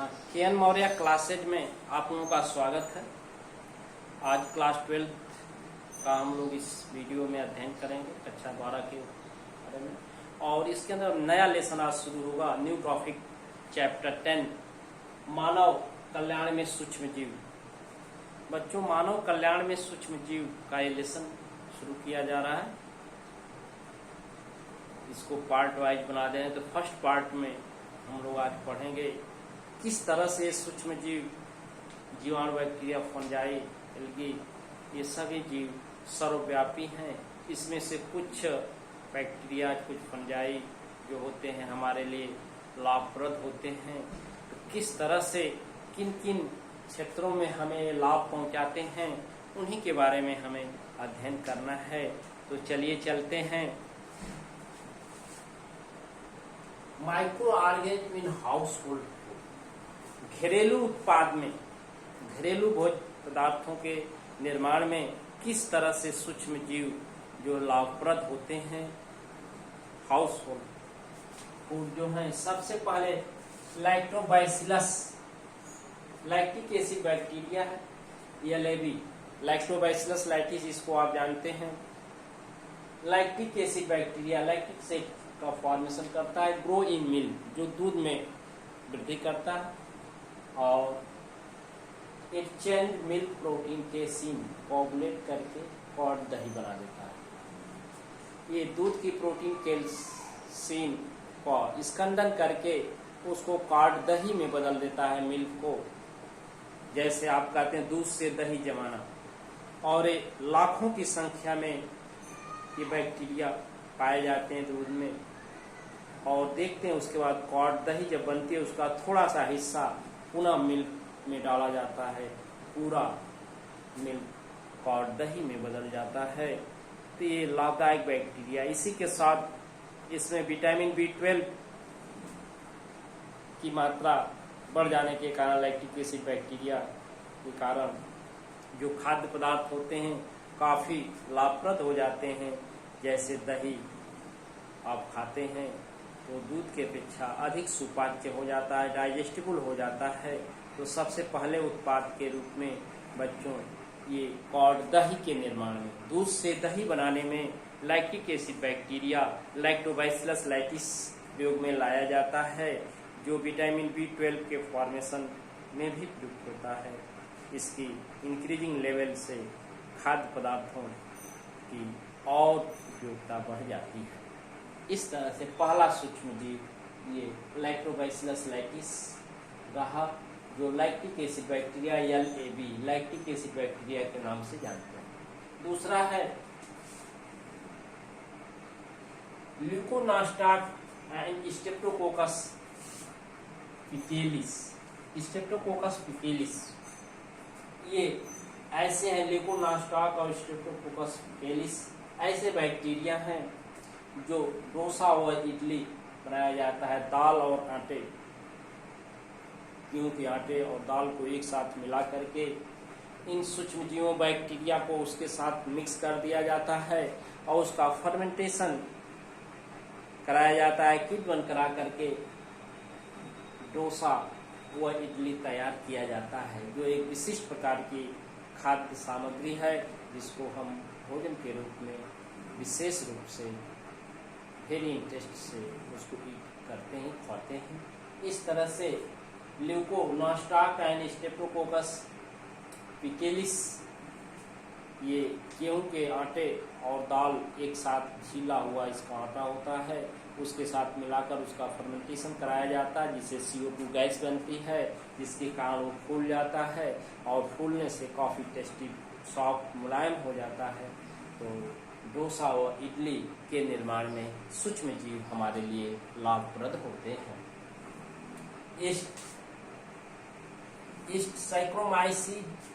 K. N.. Maurya classes में आप लोगों का स्वागत है। आज क्लास 12 का हम लोग इस वीडियो में अध्ययन करेंगे कक्षा 12 के बारे में, और इसके अंदर नया लेसन आज शुरू होगा। न्यू टॉपिक चैप्टर 10 मानव कल्याण में सूक्ष्म जीव। बच्चों, मानव कल्याण में सूक्ष्म जीव का ये लेसन शुरू किया जा रहा है। इसको पार्ट वाइज बना दें तो फर्स्ट पार्ट में हम लोग आज पढ़ेंगे किस तरह से सूक्ष्म जीव, जीवाणु, बैक्टीरिया, फंजाई, एल्गी, ये सभी जीव सर्वव्यापी हैं। इसमें से कुछ बैक्टीरिया, कुछ फंजाई जो होते हैं हमारे लिए लाभप्रद होते हैं। तो किस तरह से किन किन क्षेत्रों में हमें लाभ पहुंचाते हैं, उन्हीं के बारे में हमें अध्ययन करना है। तो चलिए चलते हैं। Micro organism in house hold, घरेलू उत्पाद में, घरेलू भोज्य पदार्थों के निर्माण में किस तरह से सूक्ष्म जीव जो लाभप्रद होते हैं। हाउस होल्ड फूड जो है, सबसे पहले लैक्टोबैसिलस, लैक्टिक एसिड बैक्टीरिया है, LAB, लैक्टोबैसिलस लैक्टिस, इसको आप जानते हैं। Lactic acid bacteria lactic acid का फॉर्मेशन करता है, ग्रो इन मिल्क, जो दूध में वृद्धि करता है, और exchange milk protein casein coagulate करके कॉर्ड दही बना देता है। ये दूध की प्रोटीन कैल्सीन को स्कंदन करके उसको कॉर्ड दही में बदल देता है, मिल्क को। जैसे आप कहते हैं दूध से दही जमाना। और लाखों की संख्या में ये बैक्टीरिया पाए जाते हैं दूध में। और देखते हैं उसके बाद कॉर्ड दही जब बनती है, उसका थोड़ा सा हिस्सा पुनः मिल्क में डाला जाता है, पूरा मिल्क कॉर्ड दही में बदल जाता है। तो ये लाभदायक बैक्टीरिया। इसी के साथ इसमें विटामिन B12 की मात्रा बढ़ जाने के कारण, लैक्टिक एसिड बैक्टीरिया के कारण जो खाद्य पदार्थ होते हैं काफ़ी लाभप्रद हो जाते हैं। जैसे दही आप खाते हैं तो दूध के अपेक्षा अधिक सुपाच्य हो जाता है, डाइजेस्टिबल हो जाता है। तो सबसे पहले उत्पाद के रूप में बच्चों ये कॉर्ड दही के निर्माण में, दूध से दही बनाने में lactic acid bacteria lactobacillus lactis प्रयोग में लाया जाता है, जो विटामिन B12 के फॉर्मेशन में भी प्रयुक्त होता है। इसकी इंक्रीजिंग लेवल से खाद्य पदार्थों की और उपयोगिता बढ़ जाती है। इस तरह से पहला सूक्ष्म जीव ये लैक्टोबैसिलस लैक्टिस रहा, जो lactic acid bacteria LAB, lactic acid bacteria के नाम से जानते हैं। दूसरा है ल्यूकोनास्टाक एंड स्ट्रेप्टोकोकस पिकेलिस, स्ट्रेप्टोकोकस पिकेलिस, ये ऐसे हैं। ल्यूकोनास्टाक और स्ट्रेप्टोकोकस पिकेलिस ऐसे बैक्टीरिया हैं जो डोसा व इडली बनाया जाता है, दाल और आटे, गेहूं के आटे और दाल को एक साथ मिला करके इन सूक्ष्म जीवों बैक्टीरिया को उसके साथ मिक्स कर दिया जाता है और उसका फर्मेंटेशन कराया जाता है। किट बन करा करके डोसा व इडली तैयार किया जाता है, जो एक विशिष्ट प्रकार की खाद्य सामग्री है, जिसको हम भोजन के रूप में विशेष रूप से वेरी इंटरेस्ट से उसको ईट करते हैं, खाते हैं। इस तरह से ल्यूकोनास्टाक एंड स्ट्रेप्टोकोकस पिकेलिस ये गेहूं के आटे और दाल एक साथ झीला हुआ इसका आटा होता है, उसके साथ मिलाकर उसका फर्मेंटेशन कराया जाता है, जिससे CO2 गैस बनती है, जिसके कारण वो फूल जाता है और फूलने से काफ़ी टेस्टी, सॉफ्ट, मुलायम हो जाता है। तो डोसा और इडली के निर्माण में सूक्ष्म जीव हमारे लिए लाभप्रद होते हैं। ईस्ट साइक्रोमाइसीस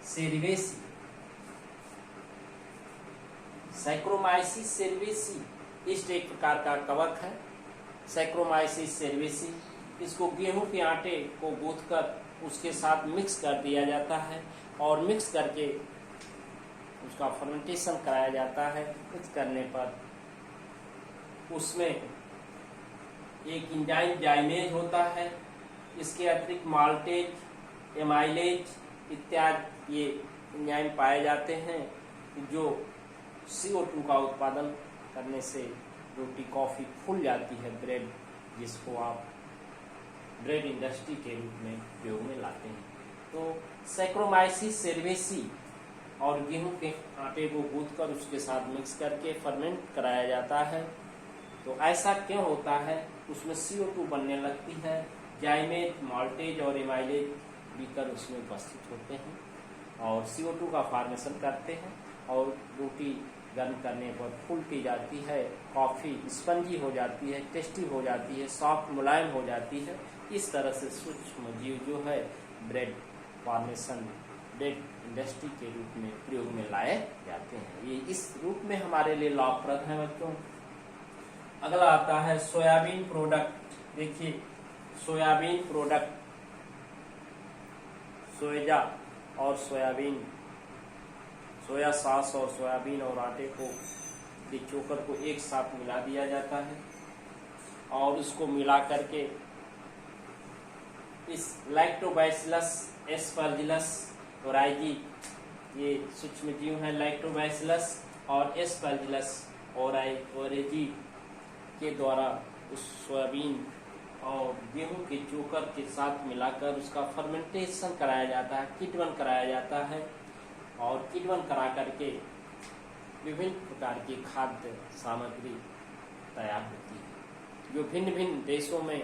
सेरिवेसी, साइक्रोमाइसीस सेरिवेसी ईस्ट एक प्रकार का कवक है। साइक्रोमाइसीस सेरिवेसी, इसको गेहूं के आटे को गूंथकर उसके साथ मिक्स कर दिया जाता है और मिक्स करके उसका फर्मेंटेशन कराया जाता है। मिक्स करने पर उसमें एक एंजाइम जाइमेज होता है, इसके अतिरिक्त माल्टेज, एमाइलेज इत्यादि ये एंजाइम पाए जाते हैं जो CO2 का उत्पादन करने से रोटी कॉफी फूल जाती है, ब्रेड जिसको आप ब्रेड इंडस्ट्री के रूप में प्रयोग में लाते हैं। तो सैक्रोमाइसिस सेरेसी और गेहूं के आटे को गूंथकर उसके साथ मिक्स करके फर्मेंट कराया जाता है। तो ऐसा क्यों होता है? उसमें CO2 बनने लगती है, जाइमेट, माल्टेज और एमाइलेज बीकर उसमें उपस्थित होते हैं और CO2 का फॉर्मेशन करते हैं और रोटी गर्म करने पर फूलती जाती है, कॉफ़ी स्पंजी हो जाती है, टेस्टी हो जाती है, सॉफ्ट मुलायम हो जाती है। इस तरह से सूक्ष्म जीव जो है ब्रेड फॉर्मेशन, ब्रेड इंडस्ट्री के रूप में प्रयोग में लाए जाते हैं। ये इस रूप में हमारे लिए लाभप्रद है बच्चों। अगला आता है सोयाबीन प्रोडक्ट। देखिए सोयाबीन प्रोडक्ट, सोया और सोयाबीन, सोया सॉस और सोयाबीन और आटे को के चोकर को एक साथ मिला दिया जाता है और उसको मिला करके इस लैक्टोबैसिलस एस्परजिलस ओराइजी, ये सूक्ष्म जीव है लैक्टोबैसिलस और एस्परजिलस ओराइजी के द्वारा उस सोयाबीन और गेहूं के चोकर के साथ मिलाकर उसका फर्मेंटेशन कराया जाता है, किण्वन कराया जाता है और किण्वन करा करके विभिन्न प्रकार की खाद्य सामग्री तैयार होती है जो भिन्न भिन्न देशों में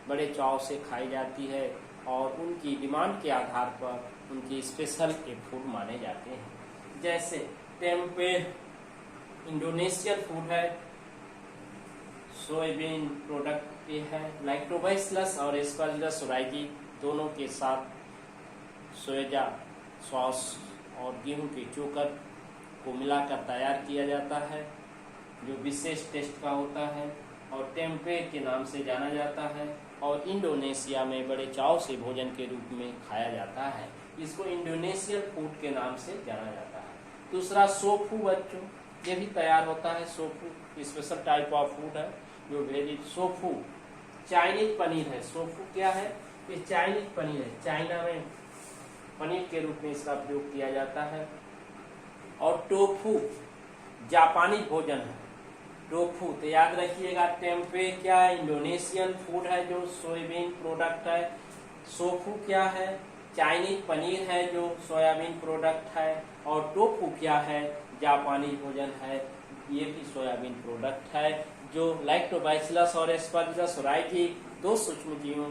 बड़े चाव से खाई जाती है और उनकी डिमांड के आधार पर उनकी स्पेशल फूड माने जाते हैं। जैसे टेम्पे इंडोनेशियन फूड है, सोयाबीन प्रोडक्ट ये है, लैक्टोबैसिलस और एस्परजिलस ओराइजी दोनों के साथ सोया सॉस और गेहूं के चोकर को मिलाकर तैयार किया जाता है जो विशेष टेस्ट का होता है और टेम्पे के नाम से जाना जाता है और इंडोनेशिया में बड़े चाव से भोजन के रूप में खाया जाता है। इसको इंडोनेशियन फूड के नाम से जाना जाता है। दूसरा सोफू बच्चों, ये भी तैयार होता है। सोफू स्पेशल टाइप ऑफ फूड है जो वेरी सोफू चाइनीज पनीर है। सोफू क्या है? ये चाइनीज पनीर है, चाइना में पनीर के रूप में इसका प्रयोग किया जाता है। और टोफू जापानी भोजन है। टोफू तो याद रखिएगा, टेम्पे क्या है? इंडोनेशियन फूड है जो सोयाबीन प्रोडक्ट है। सोफू क्या है? चाइनीज पनीर है जो सोयाबीन प्रोडक्ट है। और टोफू क्या है? जापानी भोजन है, ये भी सोयाबीन प्रोडक्ट है जो लैक्टोबैसिलस और एस्परजिलस ओराइजी दो सूक्ष्म जीवों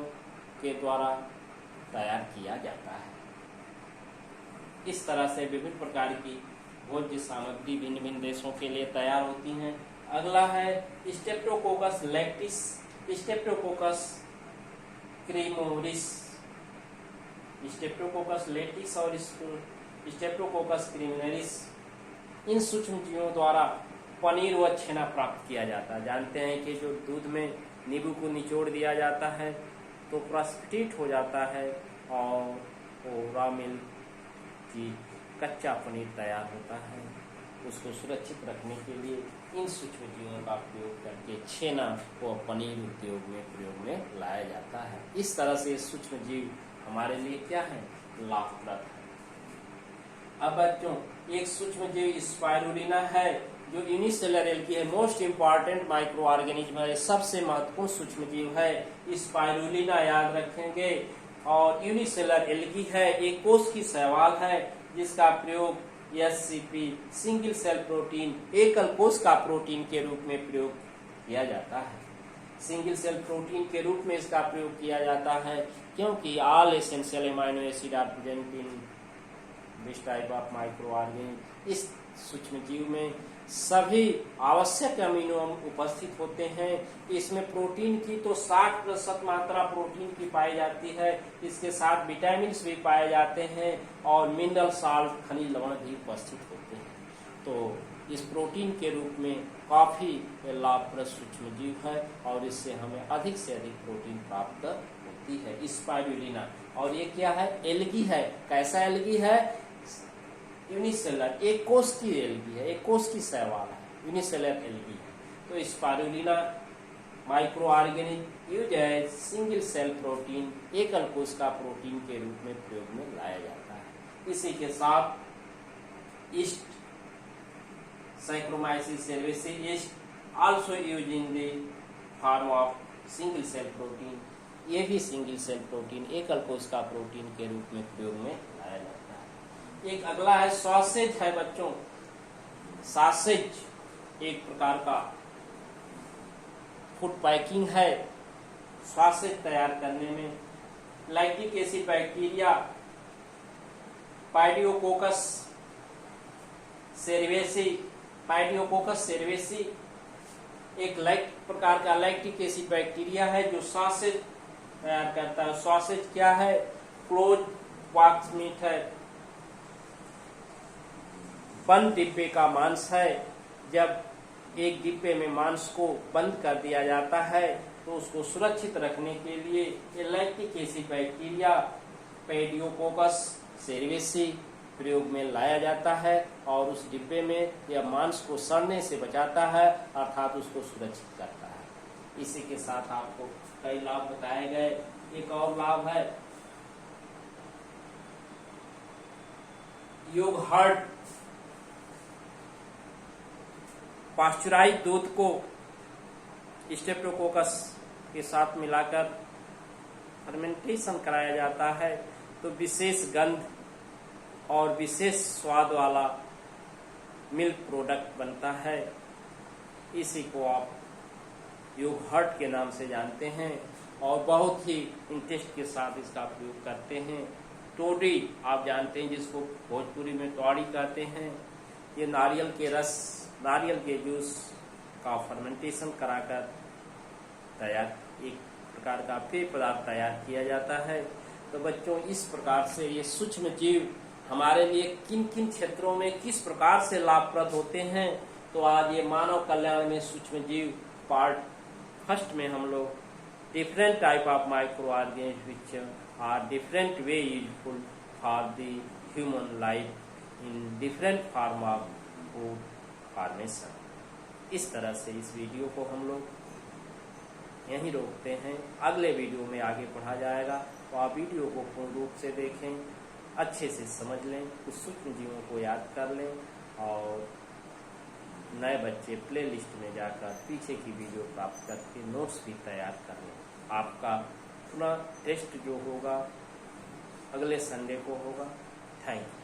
के द्वारा तैयार किया जाता है। इस तरह से विभिन्न प्रकार की भोज्य सामग्री भिन्न भिन्न देशों के लिए तैयार होती हैं। अगला है streptococcus lactis, streptococcus cremoris, streptococcus lactis और स्ट्रेप्टोकोकस क्रीमोरिस, इन सूक्ष्म जीवों द्वारा पनीर व छेना प्राप्त किया जाता है। जानते हैं कि जो दूध में नींबू को निचोड़ दिया जाता है तो प्रस्फुटित हो जाता है और रॉ मिल्क की कच्चा पनीर तैयार होता है। उसको सुरक्षित रखने के लिए इन सूक्ष्म जीवों का प्रयोग करके छेना व पनीर उद्योग में प्रयोग में लाया जाता है। इस तरह से सूक्ष्म जीव हमारे लिए क्या है? लाभप्रद है। अब बच्चों एक सूक्ष्म जीव स्पाइरुलिना है जो यूनिसेलर एल्गी है, मोस्ट इम्पॉर्टेंट माइक्रो ऑर्गेनिज्म है, सबसे महत्वपूर्ण सूक्ष्म जीव है। स्पाइरुलिना याद रखेंगे। और यूनिसेलर एल्गी है, एक कोष की शैवाल है जिसका प्रयोग SCP सिंगल सेल प्रोटीन, एकल कोष का प्रोटीन के रूप में प्रयोग किया जाता है। सिंगल सेल प्रोटीन के रूप में इसका प्रयोग किया जाता है क्योंकि all essential amino acid are present in this type of microorganism. इस सूक्ष्म जीव में सभी आवश्यक अमीनो अम्ल उपस्थित होते हैं। इसमें प्रोटीन की तो 60% मात्रा प्रोटीन की पाई जाती है, इसके साथ विटामिन भी पाए जाते हैं और मिनरल साल्ट खनिज लवण भी उपस्थित होते हैं। तो इस प्रोटीन के रूप में काफी लाभप्रद सूक्ष्म जीव है और इससे हमें अधिक से अधिक प्रोटीन प्राप्त होती है। स्पाइरुलिना, और ये क्या है? एल्गी है। कैसा एल्गी है? यूनिसेलर, एक कोष की एल्गी है, एक कोष की शैवाल है, यूनिसेलर एल्गी है। तो spirulina microorganism use as single cell protein, एकल कोशिका प्रोटीन के रूप में प्रयोग में लाया जाता है। इसी के साथ yeast saccharomyces cerevisiae yeast also use in the form of single cell protein, ये भी सिंगल सेल प्रोटीन एकल कोशिका प्रोटीन के रूप में प्रयोग में लाया जाता है। एक अगला है सॉसेज है बच्चों। सॉसेज एक प्रकार का फूड पैकिंग है। सॉसेज तैयार करने में लैक्टिक एसिड बैक्टीरिया पाइडियोकोकस सेरेसी एक प्रकार का लैक्टिक एसिड बैक्टीरिया है जो सॉसेज तैयार करता है। सॉसेज क्या है? क्लोज बॉक्स मीट है, बंद डिब्बे का मांस है। जब एक डिब्बे में मांस को बंद कर दिया जाता है तो उसको सुरक्षित रखने के लिए ये लैक्टिक एसिड बैक्टीरिया पेडियोकोकस सेरेसी प्रयोग में लाया जाता है और उस डिब्बे में यह मांस को सड़ने से बचाता है, अर्थात उसको सुरक्षित करता है। इसी के साथ आपको कई लाभ बताए गए। एक और लाभ है योगर्ट। पाश्चराइज दूध को स्टेप्टोकोकस के साथ मिलाकर फर्मेंटेशन कराया जाता है तो विशेष गंध और विशेष स्वाद वाला मिल्क प्रोडक्ट बनता है। इसी को आप योगर्ट के नाम से जानते हैं और बहुत ही इंटरेस्ट के साथ इसका प्रयोग करते हैं। टोडी आप जानते हैं जिसको भोजपुरी में तोड़ी कहते हैं। ये नारियल के रस, नारियल के जूस का फर्मेंटेशन कराकर तैयार एक प्रकार का पेय पदार्थ तैयार किया जाता है। तो बच्चों इस प्रकार से ये सूक्ष्म जीव हमारे लिए किन किन क्षेत्रों में किस प्रकार से लाभप्रद होते हैं, तो आज ये मानव कल्याण में सूक्ष्म जीव पार्ट फर्स्ट में हम लोग different type of microorganism which are different way useful for the human life in different form of food formation. इस तरह से इस वीडियो को हम लोग यहीं रोकते हैं। अगले वीडियो में आगे पढ़ा जाएगा, तो आप वीडियो को पूर्ण रूप से देखें, अच्छे से समझ लें, कुछ सूक्ष्म जीवों को याद कर लें और नए बच्चे प्ले लिस्ट में जाकर पीछे की वीडियो प्राप्त करके नोट्स भी तैयार कर लें। आपका पुनः टेस्ट जो होगा अगले संडे को होगा। Thank you.